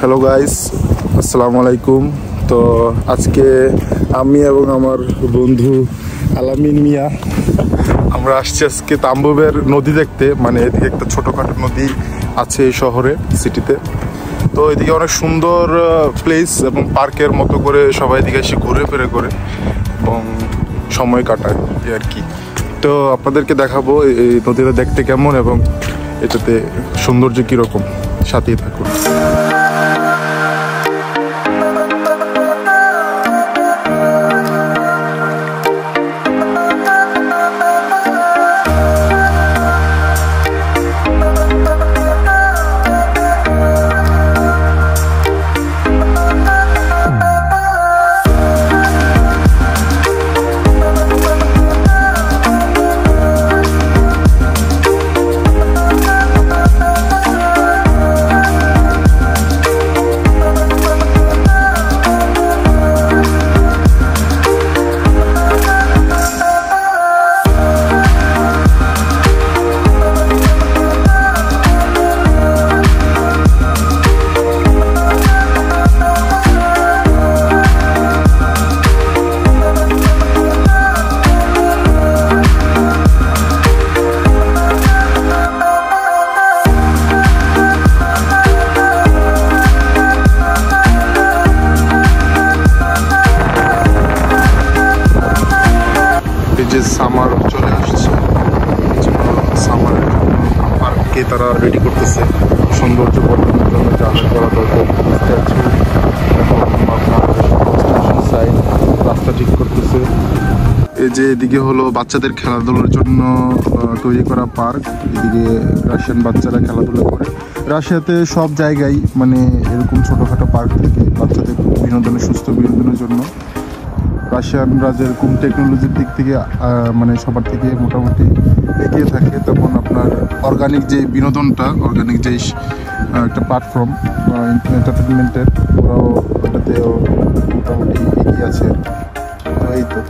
Hello guys, আসসালামু আলাইকুম। তো আজকে আমি এবং আমার বন্ধু আলামিন মিয়া আমরা আসছি আজকে তাম্বুবের নদী দেখতে। মানে এদিকে একটা ছোটোখাটো নদী আছে এই শহরে, সিটিতে। তো এদিকে অনেক সুন্দর প্লেস এবং পার্কের মতো করে সবাই এদিকে এসে ঘুরে ফিরে করে এবং সময় কাটায় আর কি। তো আপনাদেরকে দেখাবো এই নদীটা দেখতে কেমন এবং এটাতে সৌন্দর্য কীরকম, সাথেই থাকুন। যে সামার চলে আসছে, সামারের পার্ককে তারা রেডি করতেছে সৌন্দর্য বর্ধনের জন্য। যা করা দরকার, স্ট্যাচু এবং আপনার সাইড রাস্তা ঠিক করতেছে। এই যে এদিকে হলো বাচ্চাদের খেলাধুলার জন্য তৈরি করা পার্ক। এদিকে রাশিয়ান বাচ্চারা খেলাধুলা করে। রাশিয়াতে সব জায়গায় মানে এরকম ছোটোখাটো পার্ক থেকে বাচ্চাদের বিনোদনের, সুস্থ বিনোদনের জন্য। রাশিয়ানরা যেরকম টেকনোলজির দিক থেকে মানে সবার থেকে মোটামুটি এগিয়ে থাকে, তখন আপনার অর্গানিক যে বিনোদনটা, অর্গানিক যে একটা প্ল্যাটফর্ম এন্টারটেনমেন্টের, ওরাও এটাতেও মোটামুটি এগিয়ে আছে। তো এই তো।